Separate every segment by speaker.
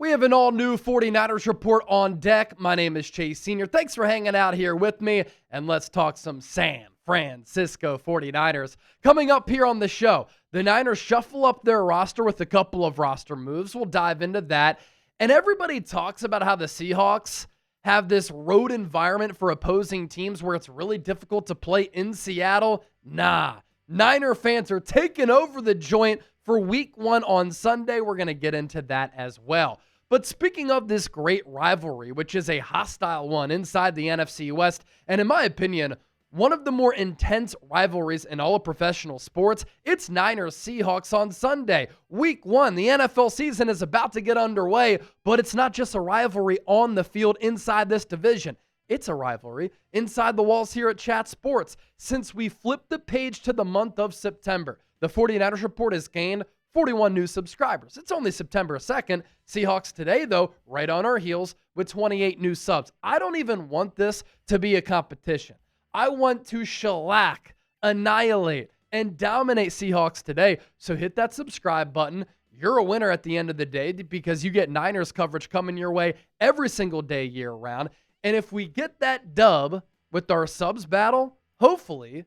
Speaker 1: We have an all-new 49ers report on deck. My name is Chase Sr. Thanks for hanging out here with me, and let's talk some San Francisco 49ers. Coming up here on the show, the Niners shuffle up their roster with a couple of roster moves. We'll dive into that. And everybody talks about how the Seahawks have this road environment for opposing teams where it's really difficult to play in Seattle. Nah, Niner fans are taking over the joint for week 1 on Sunday. We're going to get into that as well. But speaking of this great rivalry, which is a hostile one inside the NFC West, and in my opinion, one of the more intense rivalries in all of professional sports, it's Niners-Seahawks on Sunday. Week 1, the NFL season is about to get underway, but it's not just a rivalry on the field inside this division. It's a rivalry inside the walls here at Chat Sports. Since we flipped the page to the month of September, the 49ers report has gained 41 new subscribers. It's only September 2nd. Seahawks today, though, right on our heels with 28 new subs. I don't even want this to be a competition. I want to shellac, annihilate, and dominate Seahawks today. So hit that subscribe button. You're a winner at the end of the day because you get Niners coverage coming your way every single day year round. And if we get that dub with our subs battle, hopefully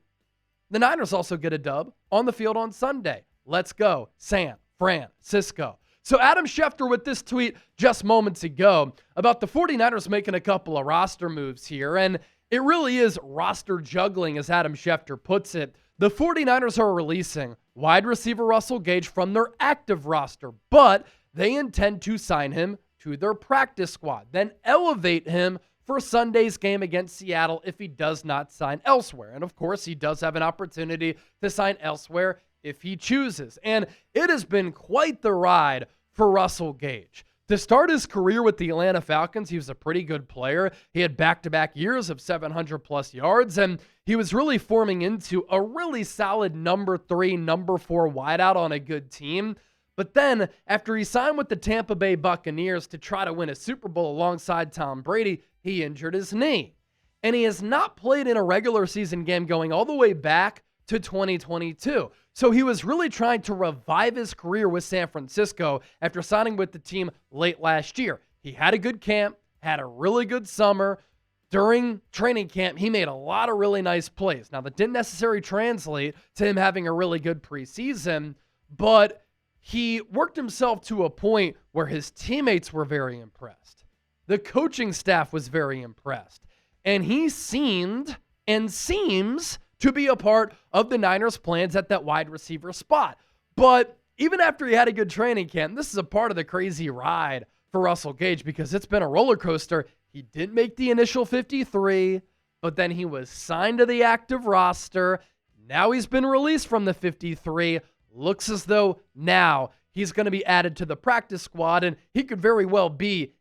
Speaker 1: the Niners also get a dub on the field on Sunday. Let's go, San Francisco. So Adam Schefter with this tweet just moments ago about the 49ers making a couple of roster moves here. And it really is roster juggling, as Adam Schefter puts it. The 49ers are releasing wide receiver Russell Gage from their active roster, but they intend to sign him to their practice squad, then elevate him for Sunday's game against Seattle if he does not sign elsewhere. And of course, he does have an opportunity to sign elsewhere if he chooses. And it has been quite the ride for Russell Gage. To start his career with the Atlanta Falcons, he was a pretty good player. He had back-to-back years of 700-plus yards, and he was really forming into a really solid number 3, number 4 wideout on a good team. But then, after he signed with the Tampa Bay Buccaneers to try to win a Super Bowl alongside Tom Brady, he injured his knee. And he has not played in a regular season game going all the way back to 2022. So he was really trying to revive his career with San Francisco after signing with the team late last year. He had a good camp, had a really good summer. During training camp, he made a lot of really nice plays. Now, that didn't necessarily translate to him having a really good preseason, but he worked himself to a point where his teammates were very impressed. The coaching staff was very impressed. And he seemed and seems to be a part of the Niners' plans at that wide receiver spot. But even after he had a good training camp, this is a part of the crazy ride for Russell Gage because it's been a roller coaster. He didn't make the initial 53, but then he was signed to the active roster. Now he's been released from the 53. Looks as though now he's going to be added to the practice squad, and he could very well be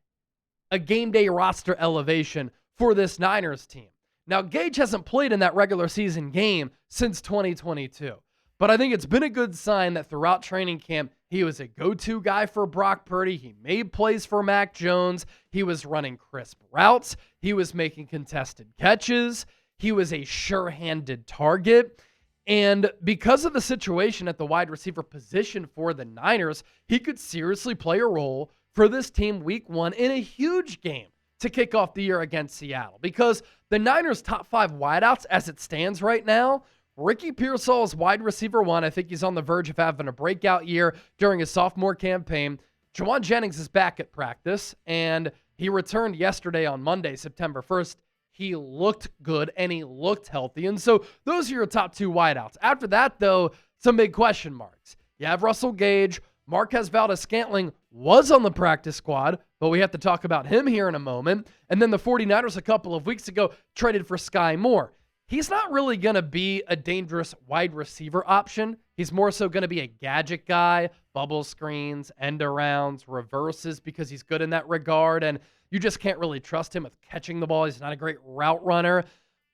Speaker 1: a game day roster elevation for this Niners team. Now, Gage hasn't played in that regular season game since 2022, but I think it's been a good sign that throughout training camp, he was a go-to guy for Brock Purdy. He made plays for Mac Jones. He was running crisp routes. He was making contested catches. He was a sure-handed target. And because of the situation at the wide receiver position for the Niners, he could seriously play a role for this team week 1 in a huge game to kick off the year against Seattle. Because the Niners' top 5 wideouts as it stands right now, Ricky Pearsall is wide receiver 1. I think he's on the verge of having a breakout year during his sophomore campaign. Juwan Jennings is back at practice, and he returned yesterday on Monday, September 1st. He looked good, and he looked healthy. And so those are your top 2 wideouts. After that, though, some big question marks. You have Russell Gage. Marquez Valdes-Scantling was on the practice squad, but we have to talk about him here in a moment. And then the 49ers a couple of weeks ago traded for Sky Moore. He's not really going to be a dangerous wide receiver option. He's more so going to be a gadget guy, bubble screens, end arounds, reverses, because he's good in that regard. And you just can't really trust him with catching the ball. He's not a great route runner.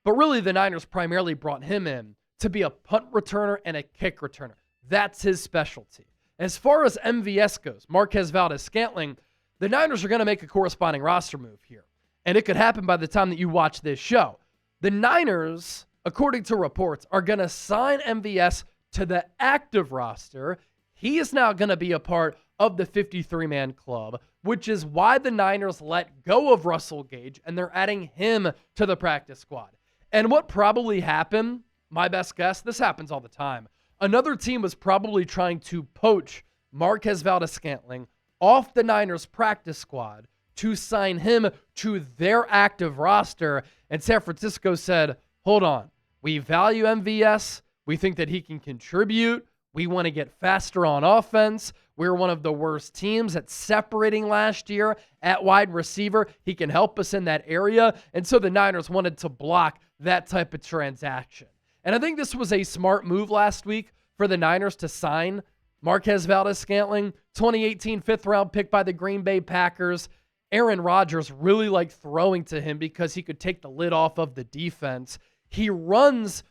Speaker 1: But really, the Niners primarily brought him in to be a punt returner and a kick returner. That's his specialty. As far as MVS goes, Marquez Valdes-Scantling, the Niners are going to make a corresponding roster move here. And it could happen by the time that you watch this show. The Niners, according to reports, are going to sign MVS to the active roster. He is now going to be a part of the 53-man club, which is why the Niners let go of Russell Gage, and they're adding him to the practice squad. And what probably happened, my best guess, this happens all the time, another team was probably trying to poach Marquez Valdes-Scantling off the Niners practice squad to sign him to their active roster, and San Francisco said, hold on, we value MVS, we think that he can contribute, we want to get faster on offense. We're one of the worst teams at separating last year at wide receiver. He can help us in that area. And so the Niners wanted to block that type of transaction. And I think this was a smart move last week for the Niners to sign Marquez Valdes-Scantling, 2018 fifth-round pick by the Green Bay Packers. Aaron Rodgers really liked throwing to him because he could take the lid off of the defense. He runs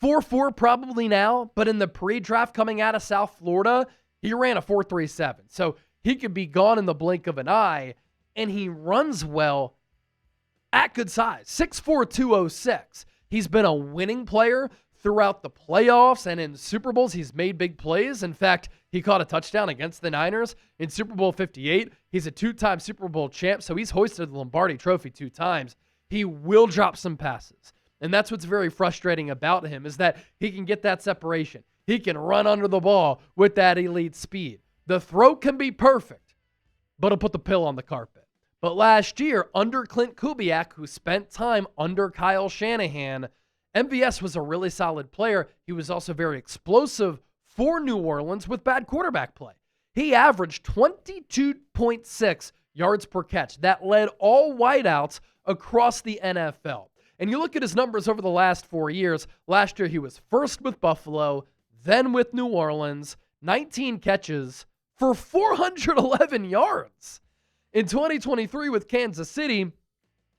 Speaker 1: 4.4 probably now, but in the pre-draft coming out of South Florida, he ran a 4.37. So he could be gone in the blink of an eye, and he runs well at good size, 6'4", 206. He's been a winning player throughout the playoffs and in Super Bowls. He's made big plays. In fact, he caught a touchdown against the Niners in Super Bowl 58. He's a two-time Super Bowl champ, so he's hoisted the Lombardi Trophy 2 times. He will drop some passes. And that's what's very frustrating about him is that he can get that separation. He can run under the ball with that elite speed. The throw can be perfect, but he'll put the pill on the carpet. But last year, under Clint Kubiak, who spent time under Kyle Shanahan, MVS was a really solid player. He was also very explosive for New Orleans with bad quarterback play. He averaged 22.6 yards per catch. That led all wideouts across the NFL. And you look at his numbers over the last 4 years. Last year, he was first with Buffalo, then with New Orleans, 19 catches for 411 yards. In 2023 with Kansas City,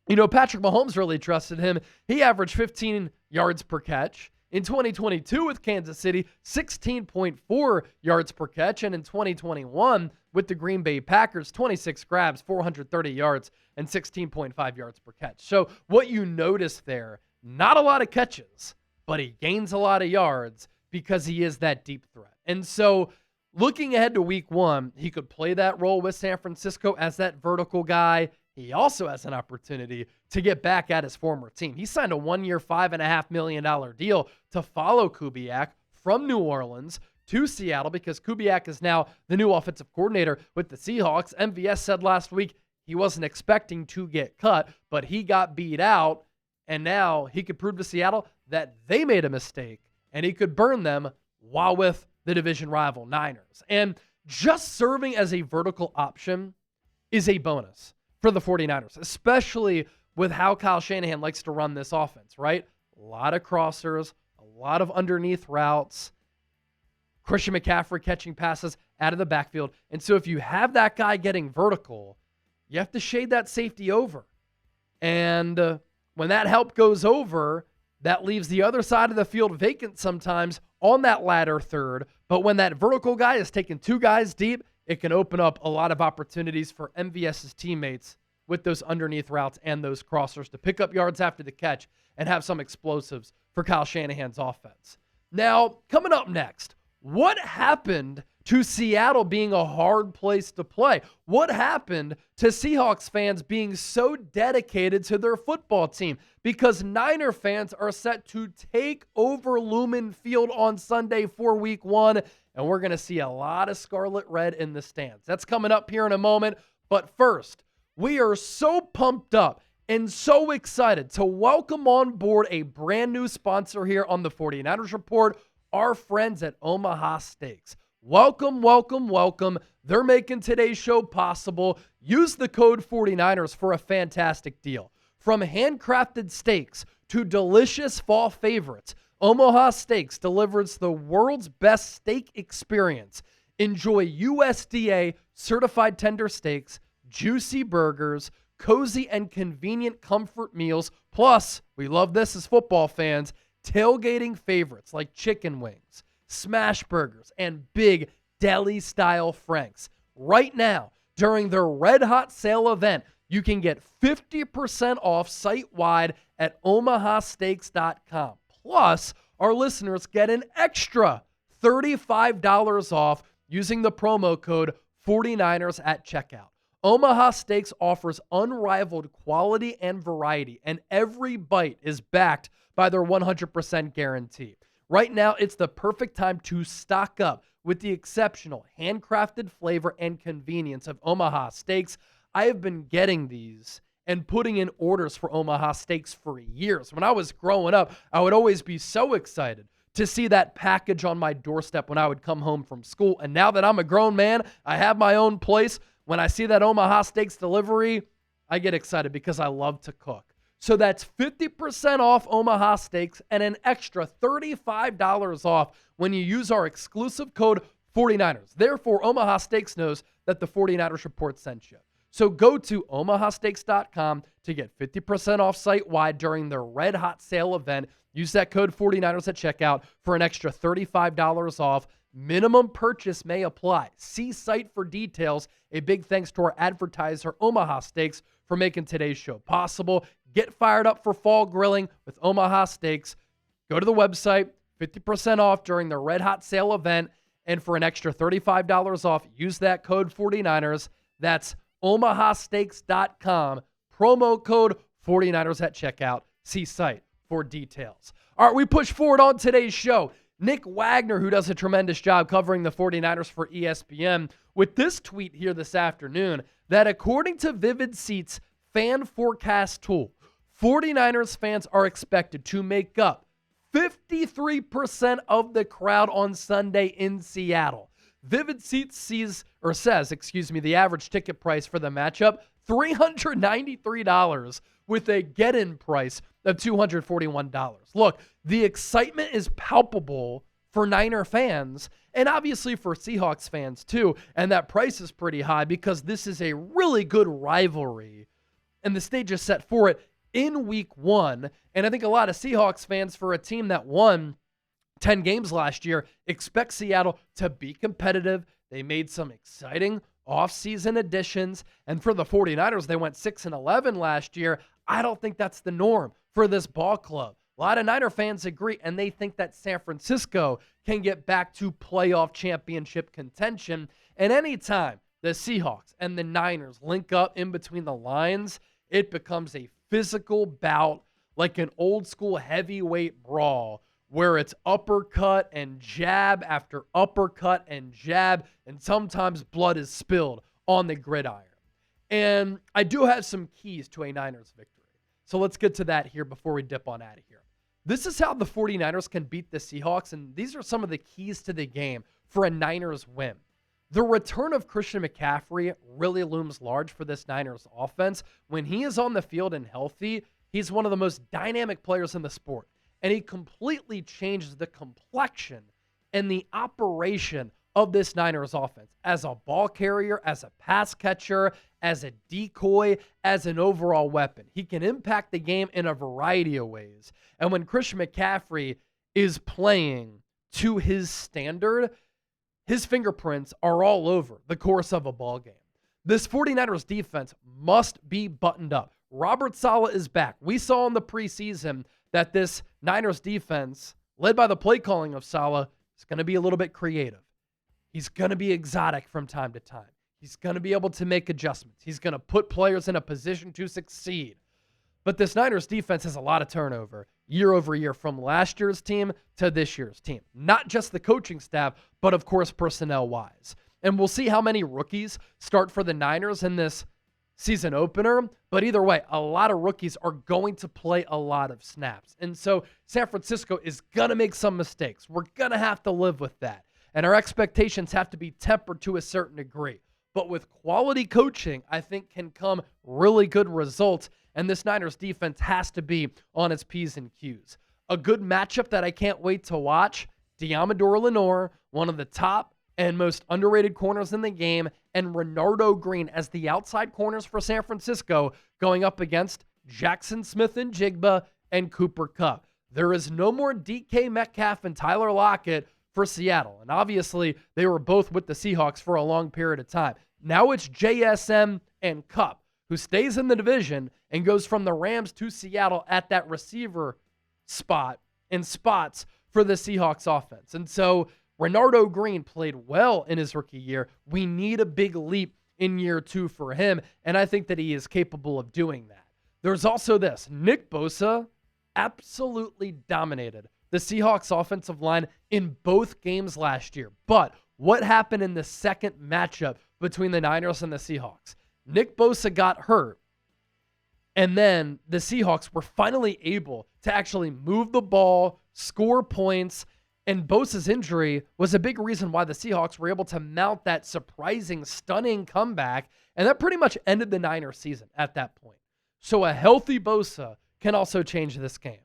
Speaker 1: Patrick Mahomes really trusted him. He averaged 15 yards per catch. In 2022 with Kansas City, 16.4 yards per catch. And in 2021 with the Green Bay Packers, 26 grabs, 430 yards, and 16.5 yards per catch. So what you notice there, not a lot of catches, but he gains a lot of yards because he is that deep threat. And so looking ahead to week 1, he could play that role with San Francisco as that vertical guy. He also has an opportunity to get back at his former team. He signed a 1-year, $5.5 million deal to follow Kubiak from New Orleans to Seattle because Kubiak is now the new offensive coordinator with the Seahawks. MVS said last week he wasn't expecting to get cut, but he got beat out, and now he could prove to Seattle that they made a mistake, and he could burn them while with the division rival Niners. And just serving as a vertical option is a bonus for the 49ers, especially with how Kyle Shanahan likes to run this offense, right? A lot of crossers, a lot of underneath routes, Christian McCaffrey catching passes out of the backfield. And so if you have that guy getting vertical, you have to shade that safety over. And when that help goes over, that leaves the other side of the field vacant sometimes on that latter third. But when that vertical guy is taking 2 guys deep, it can open up a lot of opportunities for MVS's teammates with those underneath routes and those crossers to pick up yards after the catch and have some explosives for Kyle Shanahan's offense. Now, coming up next, what happened to Seattle being a hard place to play? What happened to Seahawks fans being so dedicated to their football team? Because Niner fans are set to take over Lumen Field on Sunday for week 1, and we're going to see a lot of scarlet red in the stands. That's coming up here in a moment. But first, we are so pumped up and so excited to welcome on board a brand new sponsor here on the 49ers Report, our friends at Omaha Steaks. Welcome, welcome, welcome. They're making today's show possible. Use the code 49ers for a fantastic deal. From handcrafted steaks to delicious fall favorites, Omaha Steaks delivers the world's best steak experience. Enjoy USDA certified tender steaks, juicy burgers, cozy and convenient comfort meals. Plus, we love this as football fans, tailgating favorites like chicken wings, smash burgers, and big deli-style franks. Right now, during their Red Hot Sale event, you can get 50% off site-wide at omahasteaks.com. Plus, our listeners get an extra $35 off using the promo code 49ers at checkout. Omaha Steaks offers unrivaled quality and variety, and every bite is backed by their 100% guarantee. Right now, it's the perfect time to stock up with the exceptional handcrafted flavor and convenience of Omaha Steaks. I have been getting these and putting in orders for Omaha Steaks for years. When I was growing up, I would always be so excited to see that package on my doorstep when I would come home from school. And now that I'm a grown man, I have my own place. When I see that Omaha Steaks delivery, I get excited because I love to cook. So that's 50% off Omaha Steaks and an extra $35 off when you use our exclusive code 49ers. Therefore, Omaha Steaks knows that the 49ers Report sent you. So go to omahasteaks.com to get 50% off site-wide during their Red Hot Sale event. Use that code 49ers at checkout for an extra $35 off. Minimum purchase may apply. See site for details. A big thanks to our advertiser, Omaha Steaks, for making today's show possible. Get fired up for fall grilling with Omaha Steaks. Go to the website, 50% off during the Red Hot Sale event, and for an extra $35 off, use that code 49ers. That's omahasteaks.com, promo code 49ers at checkout. See site for details. All right, we push forward on today's show. Nick Wagner, who does a tremendous job covering the 49ers for ESPN, with this tweet here this afternoon that according to Vivid Seats fan forecast tool, 49ers fans are expected to make up 53% of the crowd on Sunday in Seattle. Vivid Seats says, the average ticket price for the matchup, $393 with a get-in price of $241. Look, the excitement is palpable for Niner fans and obviously for Seahawks fans too, and that price is pretty high because this is a really good rivalry and the stage is set for it in week one. And I think a lot of Seahawks fans, for a team that won 10 games last year, expect Seattle to be competitive. They made some exciting offseason additions. And for the 49ers, they went 6-11 last year. I don't think that's the norm for this ball club. A lot of Niner fans agree, and they think that San Francisco can get back to playoff championship contention. And anytime the Seahawks and the Niners link up in between the lines, it becomes a physical bout, like an old school heavyweight brawl, where it's uppercut and jab after uppercut and jab, and sometimes blood is spilled on the gridiron. And I do have some keys to a Niners victory. So let's get to that here before we dip on out of here. This is how the 49ers can beat the Seahawks, and these are some of the keys to the game for a Niners win. The return of Christian McCaffrey really looms large for this Niners offense. When he is on the field and healthy, he's one of the most dynamic players in the sport. And he completely changes the complexion and the operation of this Niners offense as a ball carrier, as a pass catcher, as a decoy, as an overall weapon. He can impact the game in a variety of ways. And when Christian McCaffrey is playing to his standard, his fingerprints are all over the course of a ball game. This 49ers defense must be buttoned up. Robert Saleh is back. We saw in the preseason that this Niners defense, led by the play calling of Saleh, is going to be a little bit creative. He's going to be exotic from time to time. He's going to be able to make adjustments. He's going to put players in a position to succeed. But this Niners defense has a lot of turnover year over year from last year's team to this year's team. Not just the coaching staff, but of course personnel-wise. And we'll see how many rookies start for the Niners in this season opener. But either way, a lot of rookies are going to play a lot of snaps. And so San Francisco is going to make some mistakes. We're going to have to live with that. And our expectations have to be tempered to a certain degree. But with quality coaching, I think can come really good results. And this Niners defense has to be on its P's and Q's. A good matchup that I can't wait to watch, Deommodore Lenoir, one of the top and most underrated corners in the game, and Renardo Green as the outside corners for San Francisco going up against Jackson Smith-Njigba and Cooper Kupp. There is no more DK Metcalf and Tyler Lockett for Seattle. And obviously, they were both with the Seahawks for a long period of time. Now it's JSM and Kupp, who stays in the division and goes from the Rams to Seattle at that receiver spot and spots for the Seahawks offense. And so Renardo Green played well in his rookie year. We need a big leap in year 2 for him, and I think that he is capable of doing that. There's also this. Nick Bosa absolutely dominated the Seahawks offensive line in both games last year. But what happened in the second matchup between the Niners and the Seahawks? Nick Bosa got hurt, and then the Seahawks were finally able to actually move the ball, score points, and Bosa's injury was a big reason why the Seahawks were able to mount that surprising, stunning comeback, and that pretty much ended the Niners season at that point. So a healthy Bosa can also change this game.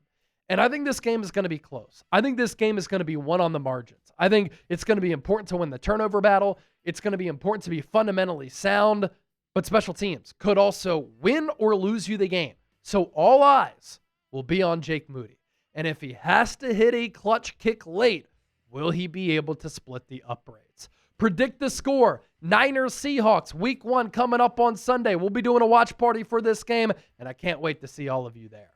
Speaker 1: And I think this game is going to be close. I think this game is going to be won on the margins. I think it's going to be important to win the turnover battle. It's going to be important to be fundamentally sound, but special teams could also win or lose you the game. So all eyes will be on Jake Moody. And if he has to hit a clutch kick late, will he be able to split the uprights? Predict the score. Niners Seahawks week 1 coming up on Sunday. We'll be doing a watch party for this game, and I can't wait to see all of you there.